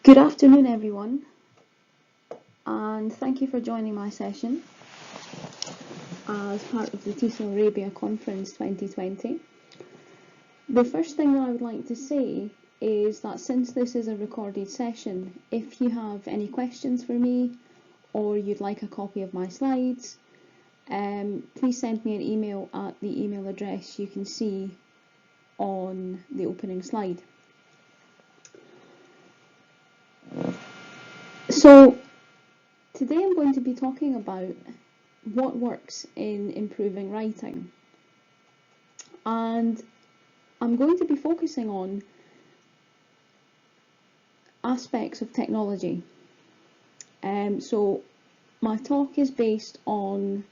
Good afternoon, everyone, and thank you for joining my session as part of the TESOL Arabia Conference 2020. The first thing that I would like to say is that since this is a recorded session, if you have any questions for me or you'd like a copy of my slides, please send me an email at the email address you can see on the opening slide. So today I'm going to be talking about what works in improving writing, and I'm going to be focusing on aspects of technology. So my talk is based on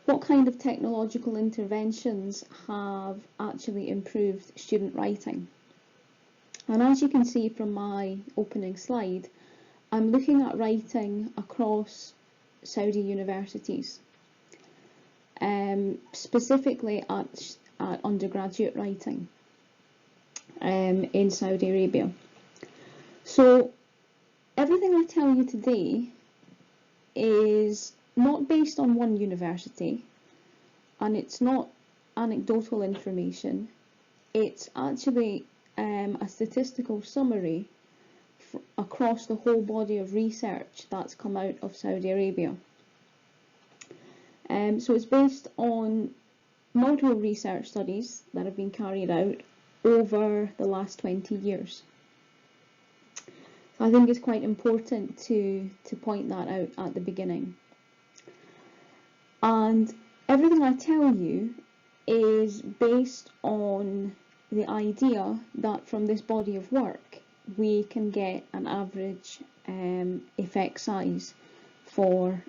what kind of technological interventions have actually improved student writing. And as you can see from my opening slide, I'm looking at writing across Saudi universities, specifically at undergraduate writing in Saudi Arabia. So everything I tell you today is not based on one university, and it's not anecdotal information. It's actually a statistical summary across the whole body of research that's come out of Saudi Arabia. So it's based on multiple research studies that have been carried out over the last 20 years. So I think it's quite important to point that out at the beginning. And everything I tell you is based on the idea that from this body of work we can get an average effect size for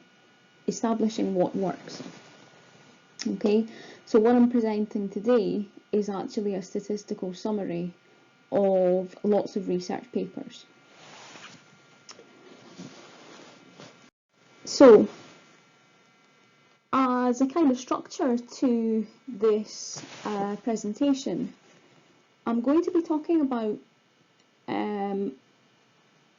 establishing what works. Okay, so what I'm presenting today is actually a statistical summary of lots of research papers. So, as a kind of structure to this presentation, I'm going to be talking about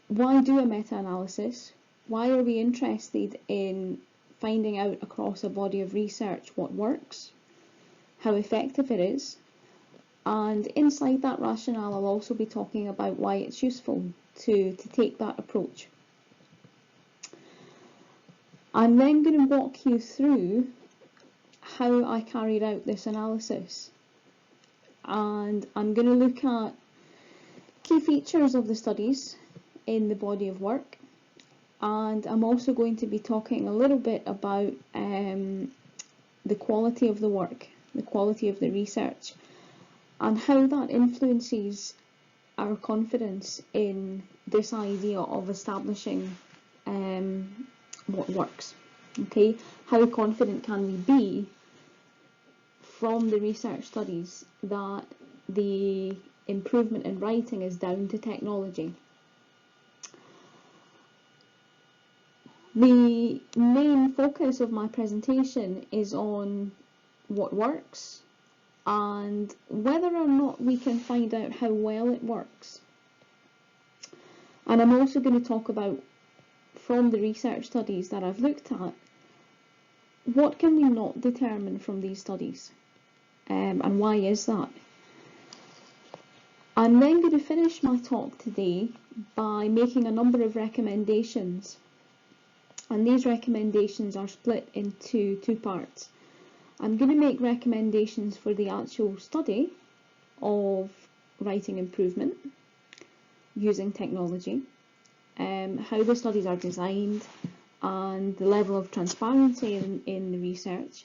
why do a meta-analysis? Why are we interested in finding out across a body of research what works, how effective it is, and inside that rationale I'll also be talking about why it's useful to take that approach. I'm then going to walk you through how I carried out this analysis, and I'm going to look at key features of the studies in the body of work, and I'm also going to be talking a little bit about the quality of the work, the quality of the research, and how that influences our confidence in this idea of establishing what works. Okay, how confident can we be from the research studies that the improvement in writing is down to technology? The main focus of my presentation is on what works and whether or not we can find out how well it works. And I'm also going to talk about, from the research studies that I've looked at, what can we not determine from these studies, and why is that? I'm then going to finish my talk today by making a number of recommendations, and these recommendations are split into two parts. I'm going to make recommendations for the actual study of writing improvement using technology, how the studies are designed and the level of transparency in the research.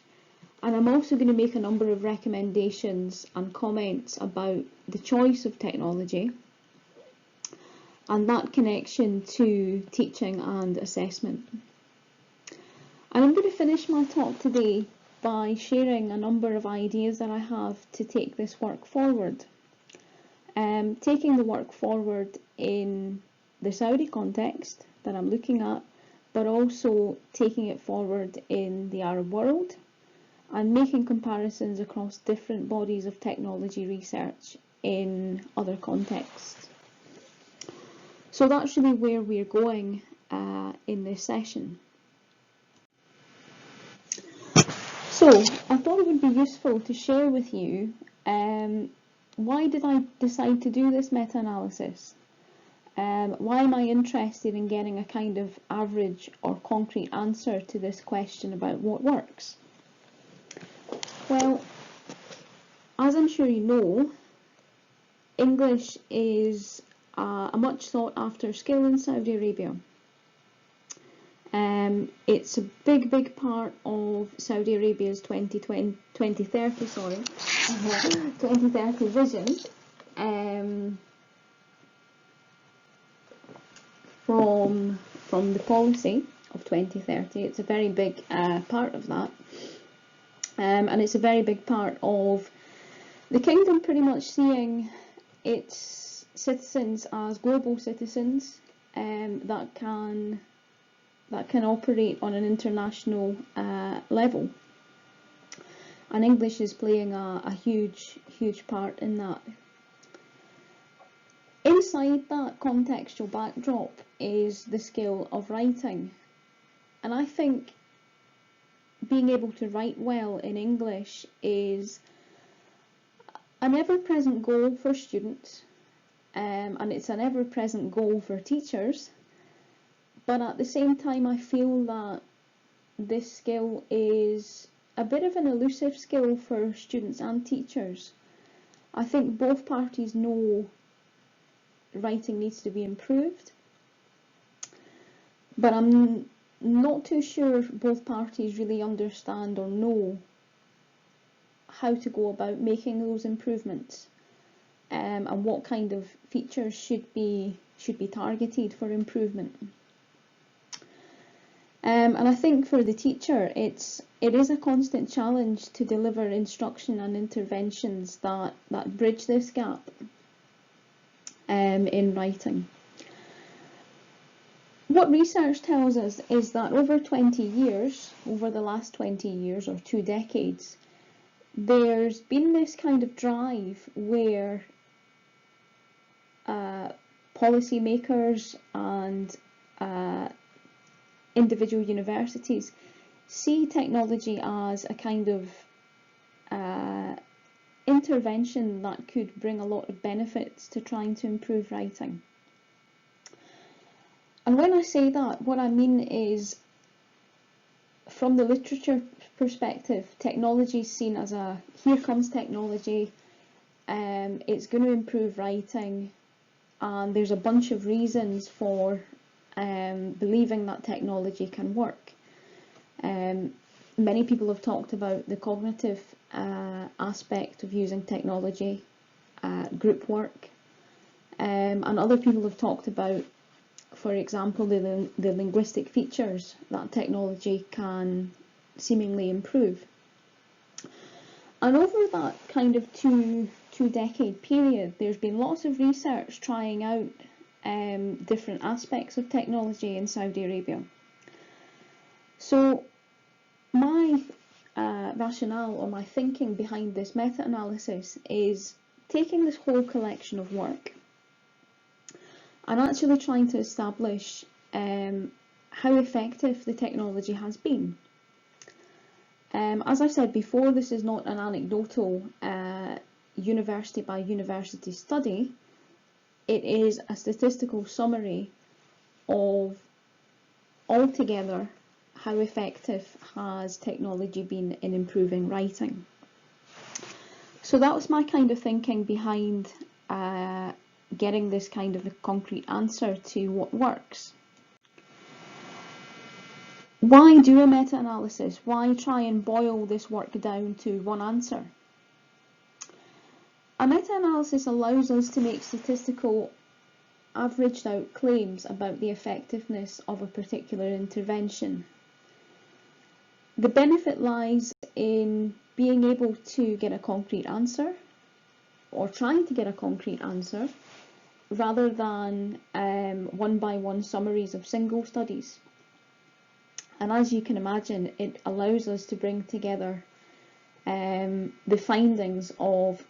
And I'm also going to make a number of recommendations and comments about the choice of technology and that connection to teaching and assessment. And I'm going to finish my talk today by sharing a number of ideas that I have to take this work forward. Taking the work forward in the Saudi context that I'm looking at, but also taking it forward in the Arab world, and making comparisons across different bodies of technology research in other contexts. So that's really where we're going in this session. So I thought it would be useful to share with you why did I decide to do this meta-analysis? Why am I interested in getting a kind of average or concrete answer to this question about what works? Well, as I'm sure you know, English is a much sought after skill in Saudi Arabia. It's a big part of Saudi Arabia's 2030 vision. From the policy of 2030, it's a very big part of that, and it's a very big part of the kingdom pretty much seeing its citizens as global citizens that can operate on an international level, and English is playing a huge part in that. Inside that contextual backdrop is the skill of writing, and I think being able to write well in English is an ever-present goal for students, and it's an ever-present goal for teachers, but at the same time I feel that this skill is a bit of an elusive skill for students and teachers. I think both parties know writing needs to be improved, but I'm not too sure both parties really understand or know how to go about making those improvements, and what kind of features should be targeted for improvement. And I think for the teacher it is a constant challenge to deliver instruction and interventions that bridge this gap in writing. What research tells us is that over the last 20 years or 2 decades, there's been this kind of drive where policymakers and individual universities see technology as a kind of intervention that could bring a lot of benefits to trying to improve writing. And when I say that, what I mean is, from the literature perspective, technology is seen as here comes technology, it's going to improve writing, and there's a bunch of reasons for believing that technology can work. Many people have talked about the cognitive aspect of using technology, group work, and other people have talked about, for example, the linguistic features that technology can seemingly improve. And over that kind of two-decade period, there's been lots of research trying out different aspects of technology in Saudi Arabia. So my rationale, or my thinking behind this meta-analysis, is taking this whole collection of work and actually trying to establish how effective the technology has been. As I said before, this is not an anecdotal university by university study. It is a statistical summary of altogether how effective has technology been in improving writing. So that was my kind of thinking behind getting this kind of a concrete answer to what works. Why do a meta-analysis? Why try and boil this work down to one answer? A meta-analysis allows us to make statistical averaged out claims about the effectiveness of a particular intervention. The benefit lies in being able to get a concrete answer, or trying to get a concrete answer, rather than one-by-one summaries of single studies. And as you can imagine, it allows us to bring together the findings of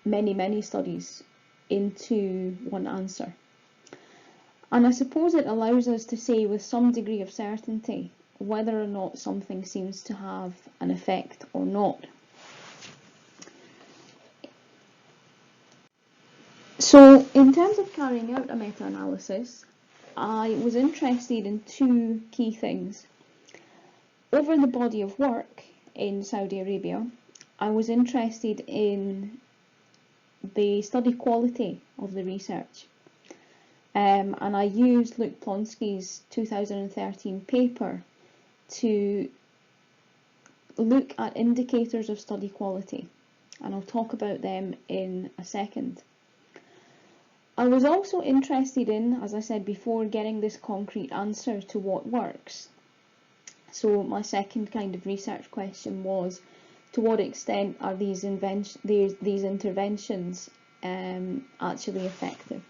many studies into one answer. And I suppose it allows us to say with some degree of certainty whether or not something seems to have an effect or not. So, in terms of carrying out a meta-analysis, I was interested in two key things. Over the body of work in Saudi Arabia, I was interested in the study quality of the research. And I used Luke Plonsky's 2013 paper to look at indicators of study quality, and I'll talk about them in a second. I was also interested in, as I said before, getting this concrete answer to what works. So my second kind of research question was, to what extent are these interventions actually effective?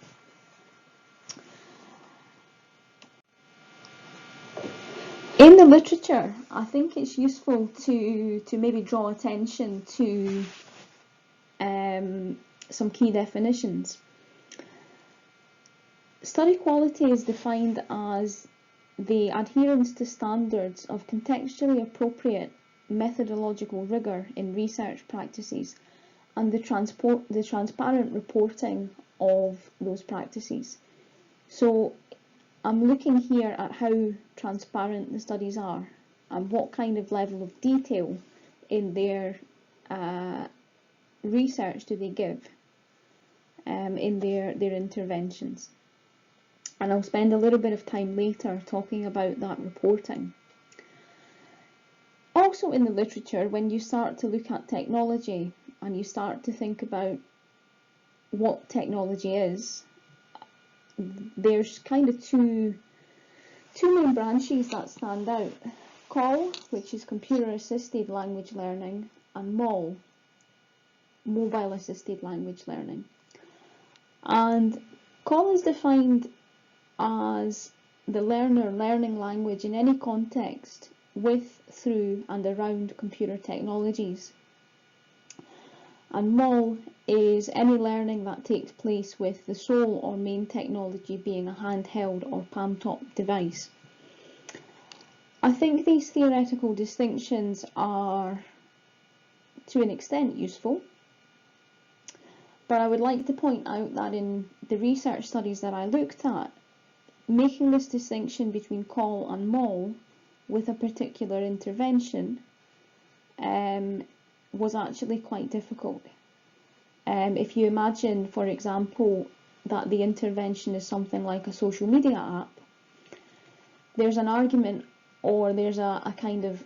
In the literature, I think it's useful to maybe draw attention to some key definitions. Study quality is defined as the adherence to standards of contextually appropriate methodological rigour in research practices and the transparent reporting of those practices. So I'm looking here at how transparent the studies are and what kind of level of detail in their research do they give in their interventions. And I'll spend a little bit of time later talking about that reporting. Also in the literature, when you start to look at technology and you start to think about what technology is, there's kind of two main branches that stand out. CAL, which is computer assisted language learning, and MAL, mobile assisted language learning. And CAL is defined as the learner learning language in any context with, through and around computer technologies. And MAL is any learning that takes place with the sole or main technology being a handheld or palm-top device. I think these theoretical distinctions are to an extent useful, but I would like to point out that in the research studies that I looked at, making this distinction between CAL and MAL with a particular intervention was actually quite difficult. If you imagine, for example, that the intervention is something like a social media app, there's an argument or there's a kind of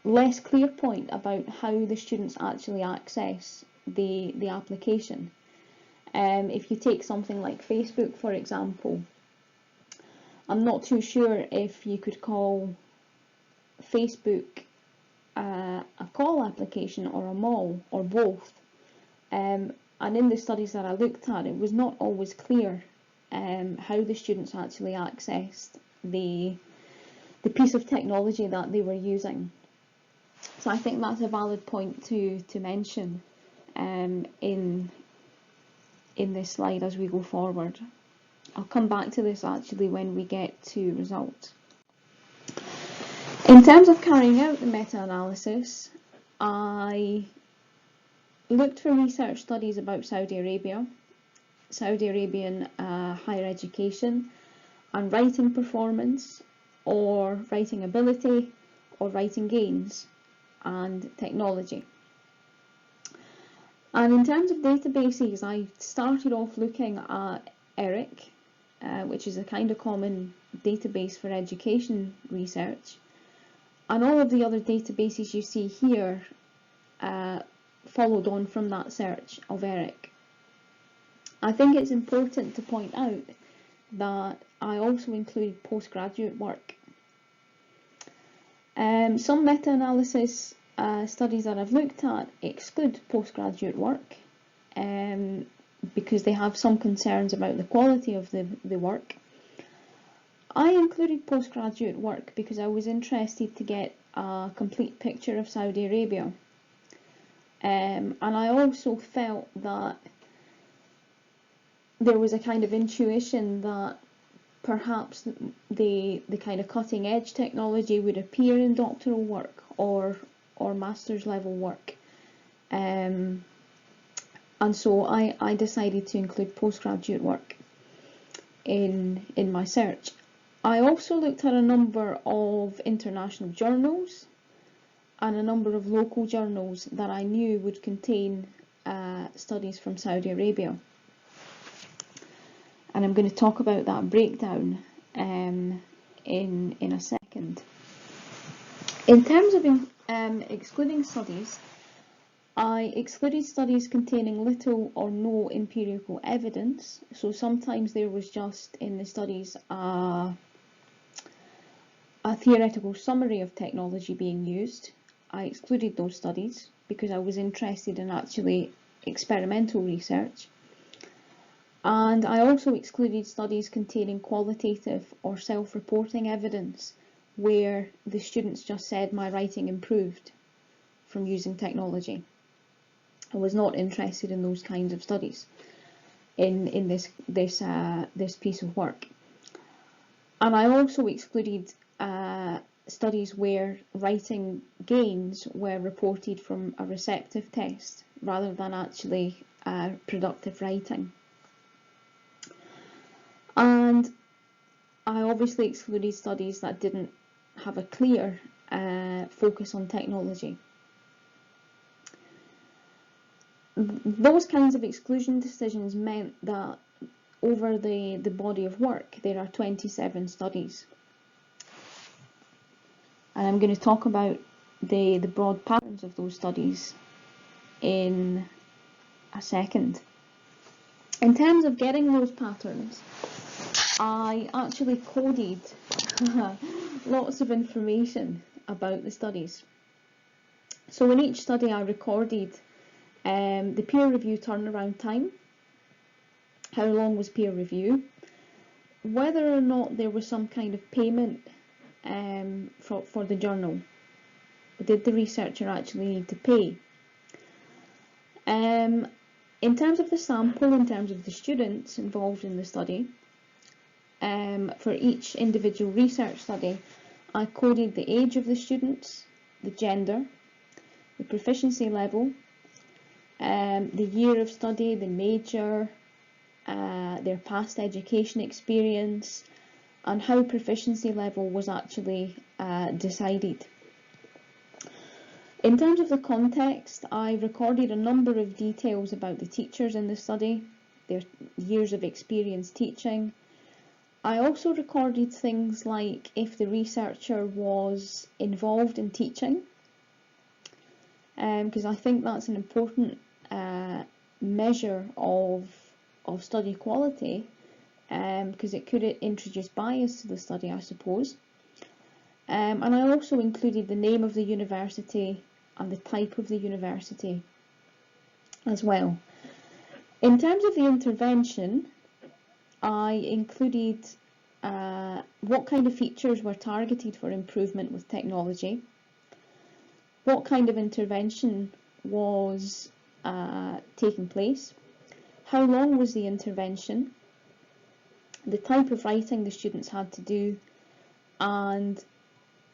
less clear point about how the students actually access the application. If you take something like Facebook, for example, I'm not too sure if you could call Facebook a CAL application or a MAL or both. And in the studies that I looked at, it was not always clear how the students actually accessed the piece of technology that they were using. So I think that's a valid point to mention in this slide as we go forward. I'll come back to this actually when we get to results. In terms of carrying out the meta-analysis, I looked for research studies about Saudi Arabia, Saudi Arabian higher education, and writing performance, or writing ability, or writing gains, and technology. And in terms of databases, I started off looking at ERIC, which is a kind of common database for education research, and all of the other databases you see here followed on from that search of ERIC. I think it's important to point out that I also included postgraduate work. Some meta-analysis studies that I've looked at exclude postgraduate work because they have some concerns about the quality of the work. I included postgraduate work because I was interested to get a complete picture of Saudi Arabia. And I also felt that there was a kind of intuition that perhaps the kind of cutting edge technology would appear in doctoral work or master's level work. And so I decided to include postgraduate work in my search. I also looked at a number of international journals and a number of local journals that I knew would contain studies from Saudi Arabia. And I'm going to talk about that breakdown in a second. In terms of excluding studies, I excluded studies containing little or no empirical evidence. So sometimes there was just in the studies a theoretical summary of technology being used. I excluded those studies because I was interested in actually experimental research. And I also excluded studies containing qualitative or self-reporting evidence where the students just said my writing improved from using technology. I was not interested in those kinds of studies in this piece of work. And I also excluded studies where writing gains were reported from a receptive test rather than actually productive writing. And I obviously excluded studies that didn't have a clear focus on technology. Those kinds of exclusion decisions meant that over the body of work there are 27 studies. And I'm going to talk about the broad patterns of those studies in a second. In terms of getting those patterns, I actually coded lots of information about the studies. So in each study I recorded the peer review turnaround time, how long was peer review, whether or not there was some kind of payment for the journal. Did the researcher actually need to pay? In terms of the sample, in terms of the students involved in the study, for each individual research study, I coded the age of the students, the gender, the proficiency level, the year of study, the major, their past education experience, and how proficiency level was actually decided. In terms of the context, I recorded a number of details about the teachers in the study, their years of experience teaching. I also recorded things like if the researcher was involved in teaching, because I think that's an important measure of study quality, because it could introduce bias to the study, I suppose. And I also included the name of the university and the type of the university as well. In terms of the intervention, I included what kind of features were targeted for improvement with technology, what kind of intervention was taking place, how long was the intervention, the type of writing the students had to do, and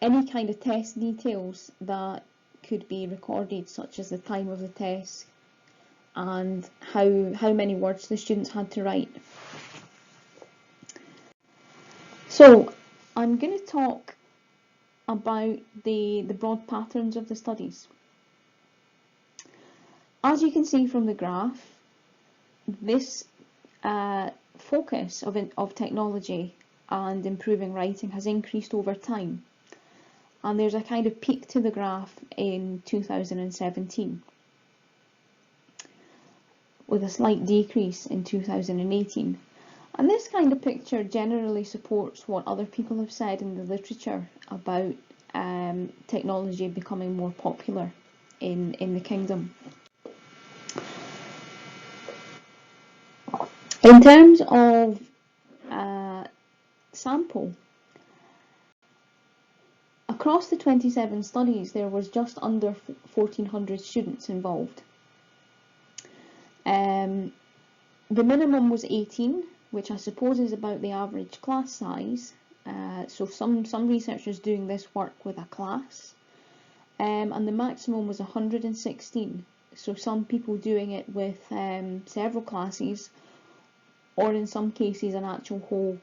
any kind of test details that could be recorded, such as the time of the test and how many words the students had to write. So I'm going to talk about the broad patterns of the studies. As you can see from the graph, this focus of technology and improving writing has increased over time. And there's a kind of peak to the graph in 2017, with a slight decrease in 2018. And this kind of picture generally supports what other people have said in the literature about technology becoming more popular in the kingdom. In terms of sample, across the 27 studies there was just under 1,400 students involved. The minimum was 18, which I suppose is about the average class size. So some researchers doing this work with a class. And the maximum was 116. So some people doing it with several classes, or in some cases an actual whole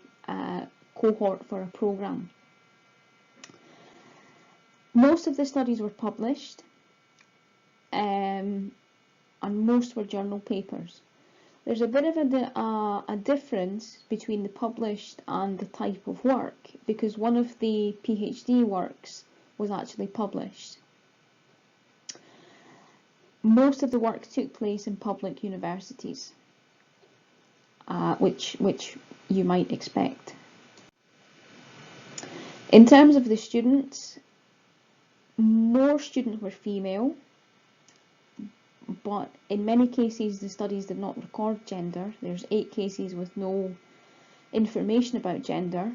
cohort for a programme. Most of the studies were published, and most were journal papers. There's a bit of a difference between the published and the type of work, because one of the PhD works was actually published. Most of the work took place in public universities, which you might expect. In terms of the students, more students were female, but in many cases the studies did not record gender. There's 8 cases with no information about gender,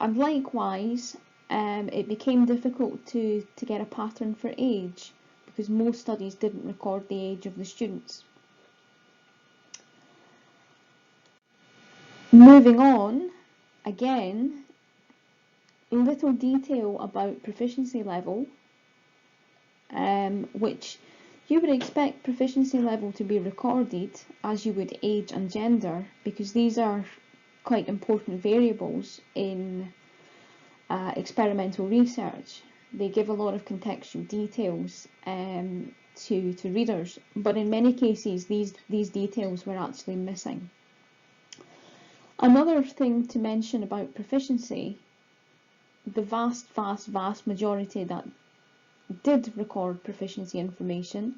and likewise it became difficult to get a pattern for age, because most studies didn't record the age of the students. Moving on, again, little detail about proficiency level, which you would expect proficiency level to be recorded as you would age and gender, because these are quite important variables in experimental research. They give a lot of contextual details to readers, but in many cases these details were actually missing. Another thing to mention about proficiency, the vast majority that did record proficiency information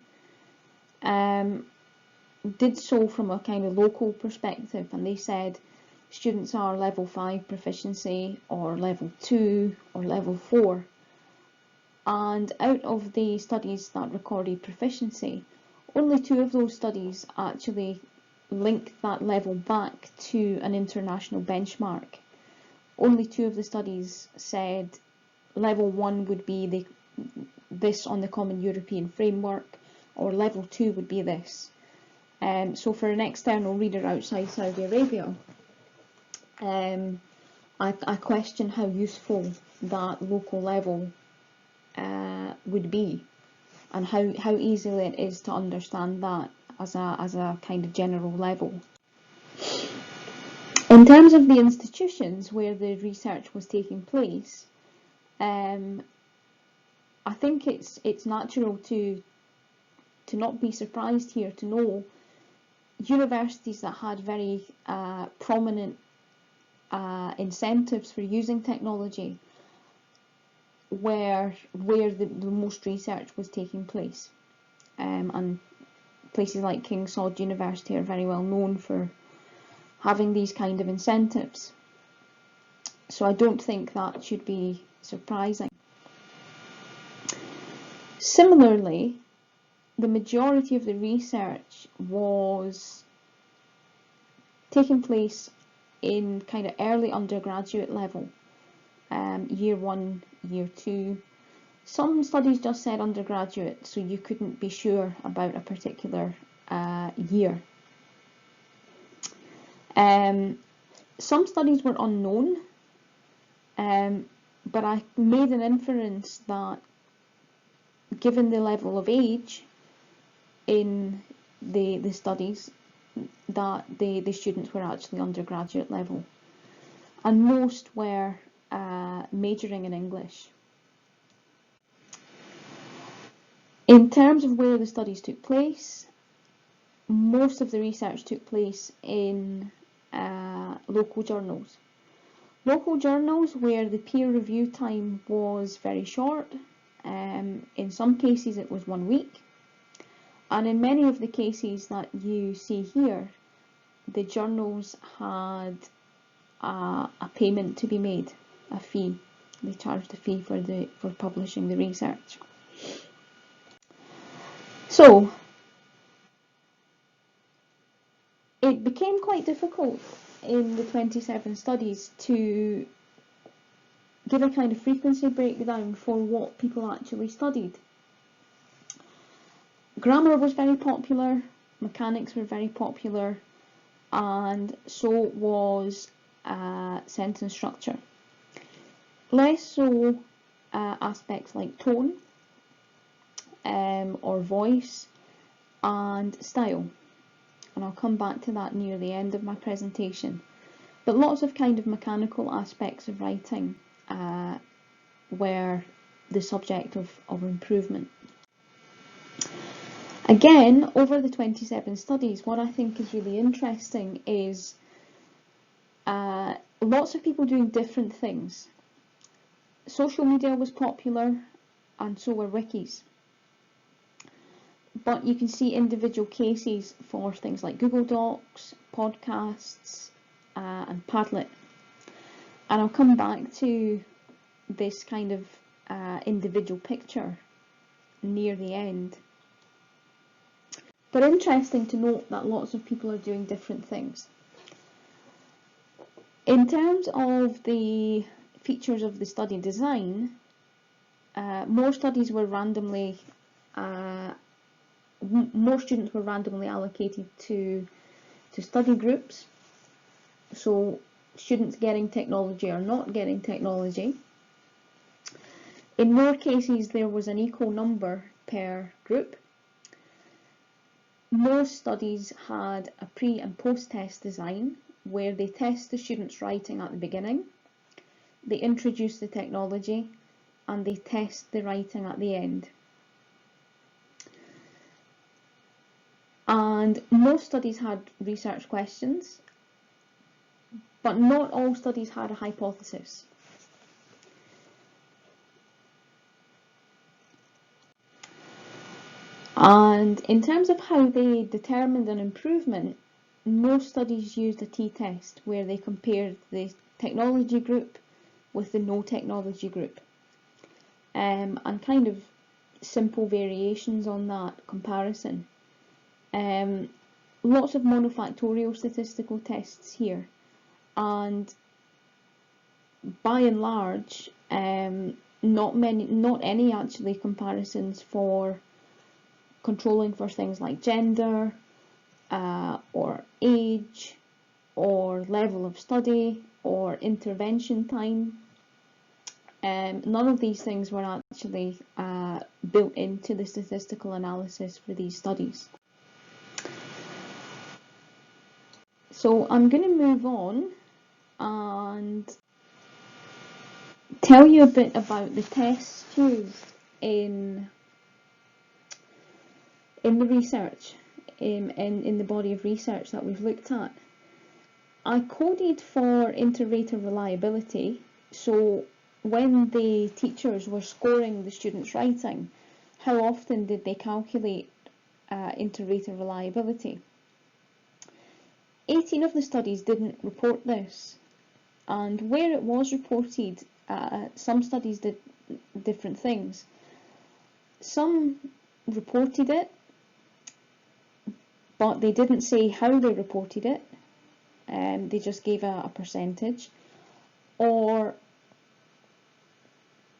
did so from a kind of local perspective, and they said students are level 5 proficiency or level 2 or level 4. And out of the studies that recorded proficiency, only 2 of those studies actually linked that level back to an international benchmark. Only 2 of the studies said level 1 would be this on the Common European Framework, or level 2 would be this. So for an external reader outside Saudi Arabia, I question how useful that local level would be, and how easily it is to understand that as a kind of general level. In terms of the institutions where the research was taking place, I think it's natural to not be surprised here to know universities that had very prominent incentives for using technology where the most research was taking place, and places like King Saud University are very well known for having these kind of incentives, so I don't think that should be surprising. Similarly, the majority of the research was taking place in kind of early undergraduate level, year 1, year 2. Some studies just said undergraduate, so you couldn't be sure about a particular year. Some studies were unknown, but I made an inference that given the level of age in the studies, that the students were actually undergraduate level, and most were majoring in English. In terms of where the studies took place, most of the research took place in local journals. Local journals where the peer review time was very short. In some cases it was 1 week, and in many of the cases that you see here, the journals had a payment to be made, a fee. They charged a fee for publishing the research. So it became quite difficult in the 27 studies to give a kind of frequency breakdown for what people actually studied. Grammar was very popular, mechanics were very popular, and so was sentence structure. Less so aspects like tone or voice and style, and I'll come back to that near the end of my presentation. But lots of kind of mechanical aspects of writing were the subject of improvement. Again, over the 27 studies, what I think is really interesting is lots of people doing different things. Social media was popular, and so were wikis. But you can see individual cases for things like Google Docs, podcasts, and Padlet. And I'll come back to this kind of individual picture near the end. But interesting to note that lots of people are doing different things. In terms of the features of the study design, more students were randomly allocated to study groups. So students getting technology or not getting technology. In more cases, there was an equal number per group. Most studies had a pre and post test design where they test the students' writing at the beginning, they introduce the technology, and they test the writing at the end. And most studies had research questions, but not all studies had a hypothesis. And in terms of how they determined an improvement, most studies used a t-test where they compared the technology group with the no technology group, and kind of simple variations on that comparison. Lots of monofactorial statistical tests here, and by and large, not any actually comparisons for controlling for things like gender, or age, or level of study, or intervention time. None of these things were actually built into the statistical analysis for these studies. So I'm going to move on and tell you a bit about the tests used in the research, in the body of research that we've looked at. I coded for inter-rater reliability, so when the teachers were scoring the students' writing, how often did they calculate inter-rater reliability? 18 of the studies didn't report this, and where it was reported, some studies did different things. Some reported it, but they didn't say how they reported it, they just gave a percentage. Or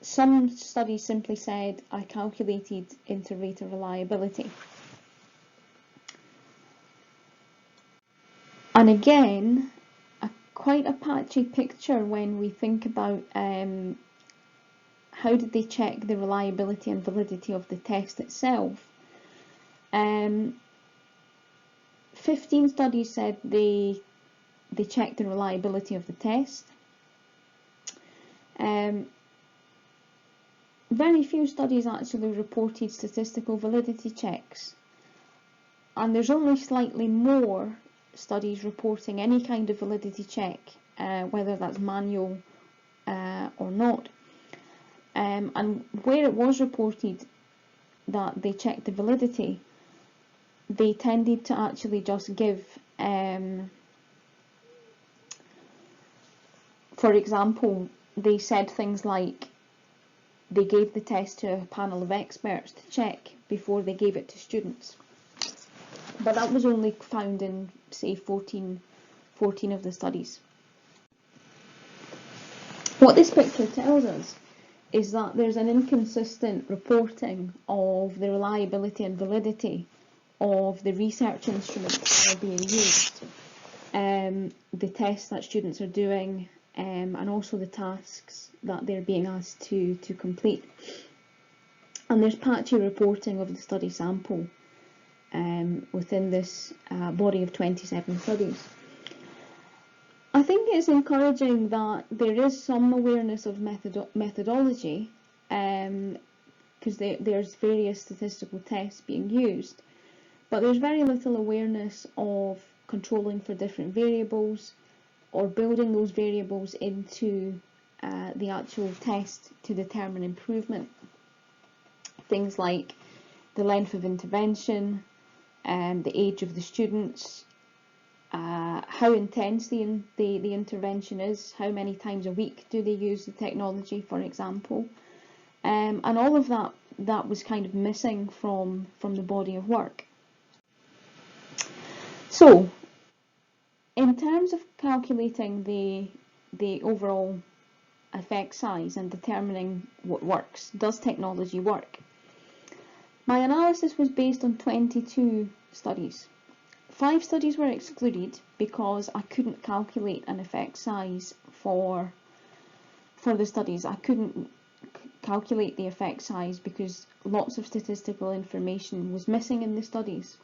some studies simply said, I calculated inter-rater reliability. And again, quite a patchy picture when we think about how did they check the reliability and validity of the test itself. 15 studies said they checked the reliability of the test. Very few studies actually reported statistical validity checks, and there's only slightly more studies reporting any kind of validity check, whether that's manual or not. And where it was reported that they checked the validity, they tended to actually just give, for example, they said things like they gave the test to a panel of experts to check before they gave it to students. But that was only found in, say, 14 of the studies. What this picture tells us is that there's an inconsistent reporting of the reliability and validity of the research instruments that are being used. the tests that students are doing, and also the tasks that they're being asked to complete. And there's patchy reporting of the study sample within this body of 27 studies. I think it's encouraging that there is some awareness of methodology, because there's various statistical tests being used, but there's very little awareness of controlling for different variables or building those variables into the actual test to determine improvement. Things like the length of intervention, the age of the students, how intense the intervention is, how many times a week do they use the technology, for example, and all of that was kind of missing from the body of work. So, in terms of calculating the overall effect size and determining what works, does technology work? My analysis was based on 22 studies. 5 studies were excluded because I couldn't calculate an effect size for the studies. I couldn't calculate the effect size because lots of statistical information was missing in the studies.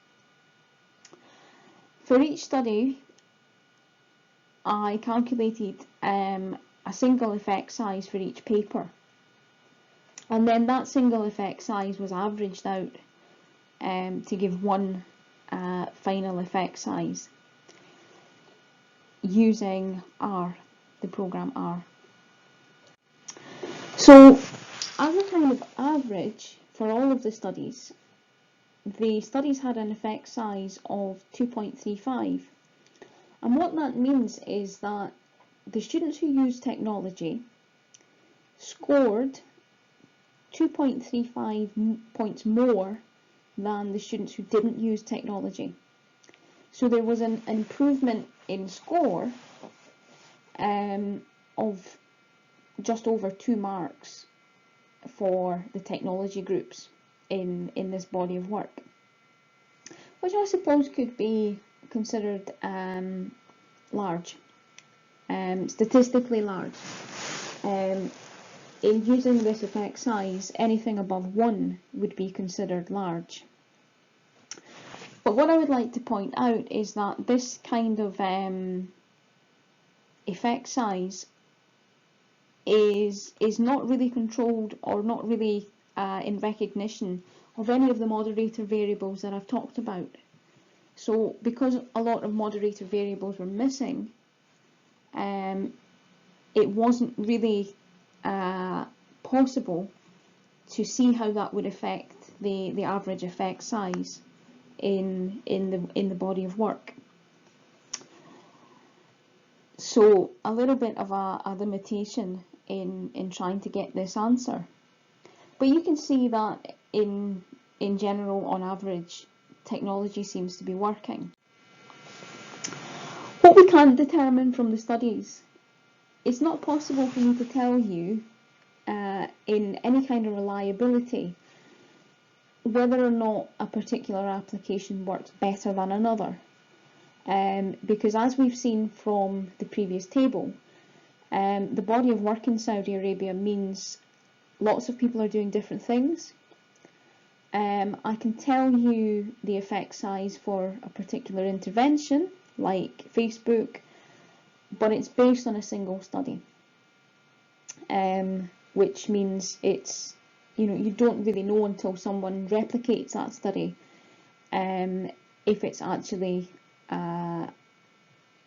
For each study, I calculated a single effect size for each paper, and then that single effect size was averaged out to give one final effect size using R, the program R. So as a kind of average for all of the studies had an effect size of 2.35, and what that means is that the students who used technology scored 2.35 points more than the students who didn't use technology. So there was an improvement in score of just over 2 marks for the technology groups in this body of work, which I suppose could be considered large, statistically large. In using this effect size, anything above 1 would be considered large. But what I would like to point out is that this kind of effect size is not really controlled or not really in recognition of any of the moderator variables that I've talked about. So because a lot of moderator variables were missing, it wasn't really possible to see how that would affect the average effect size in the body of work. So a little bit of a limitation in trying to get this answer. But you can see that in general, on average, technology seems to be working. What we can't determine from the studies, it's not possible for me to tell you in any kind of reliability whether or not a particular application works better than another. Because as we've seen from the previous table, the body of work in Saudi Arabia means lots of people are doing different things. I can tell you the effect size for a particular intervention, like Facebook, but it's based on a single study, which means it's, you don't really know until someone replicates that study if it's actually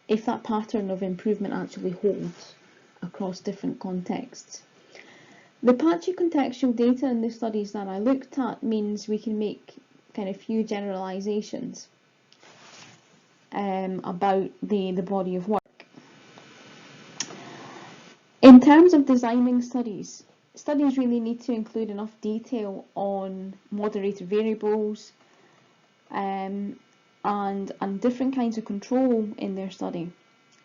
if that pattern of improvement actually holds across different contexts. The patchy contextual data in the studies that I looked at means we can make kind of few generalizations about the body of work. In terms of designing studies really need to include enough detail on moderator variables and different kinds of control in their study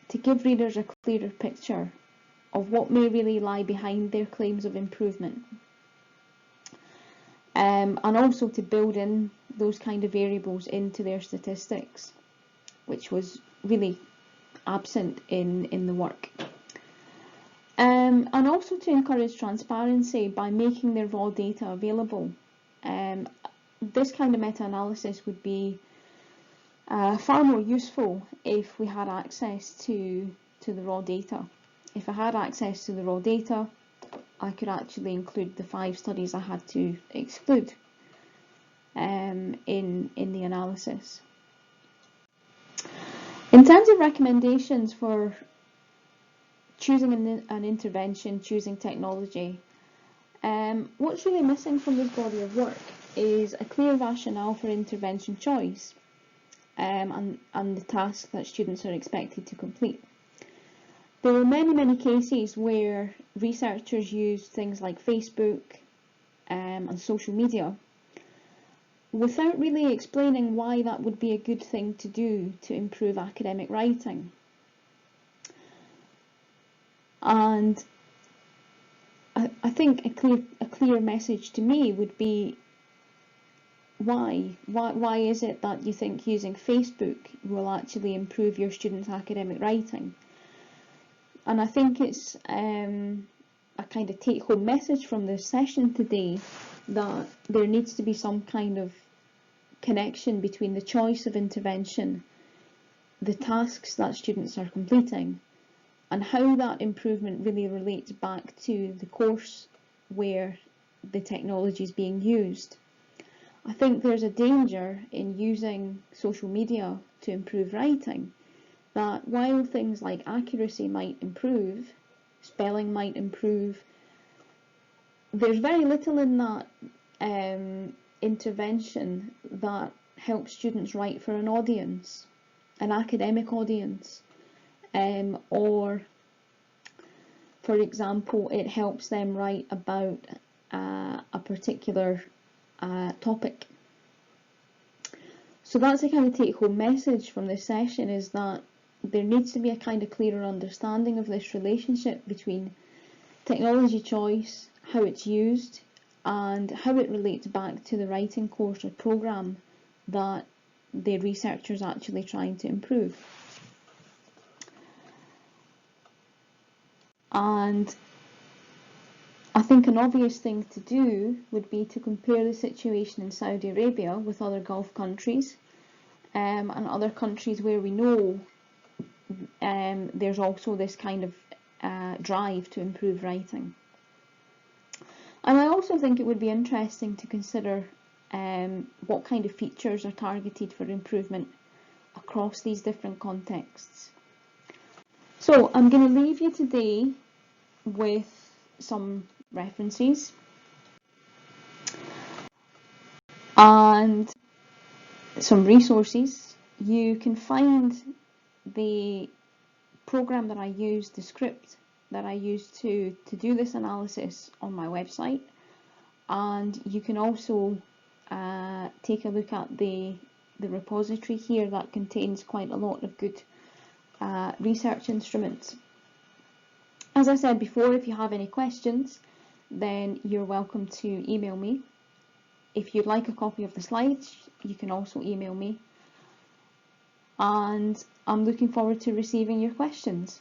to give readers a clearer picture of what may really lie behind their claims of improvement, and also to build in those kind of variables into their statistics, which was really absent in the work. And also to encourage transparency by making their raw data available. This kind of meta-analysis would be far more useful if we had access to the raw data. If I had access to the raw data, I could actually include the 5 studies I had to exclude in the analysis. In terms of recommendations for choosing an intervention, choosing technology, what's really missing from this body of work is a clear rationale for intervention choice and the task that students are expected to complete. There are many cases where researchers use things like Facebook and social media without really explaining why that would be a good thing to do to improve academic writing. And I think a clear message to me would be why is it that you think using Facebook will actually improve your students' academic writing? And I think it's a kind of take-home message from this session today that there needs to be some kind of connection between the choice of intervention, the tasks that students are completing, and how that improvement really relates back to the course where the technology is being used. I think there's a danger in using social media to improve writing, that while things like accuracy might improve, spelling might improve, there's very little in that intervention that helps students write for an audience, an academic audience, or for example it helps them write about a particular topic. So that's the kind of take-home message from this session, is that there needs to be a kind of clearer understanding of this relationship between technology choice, how it's used, and how it relates back to the writing course or programme that the researcher's actually trying to improve. And I think an obvious thing to do would be to compare the situation in Saudi Arabia with other Gulf countries and other countries where we know there's also this kind of drive to improve writing. And I also think it would be interesting to consider what kind of features are targeted for improvement across these different contexts. So I'm going to leave you today with some references and some resources. You can find the program that I used, the script that I used to do this analysis on my website, and you can also take a look at the repository here that contains quite a lot of good research instruments. As I said before, if you have any questions, then you're welcome to email me. If you'd like a copy of the slides, you can also email me. And I'm looking forward to receiving your questions.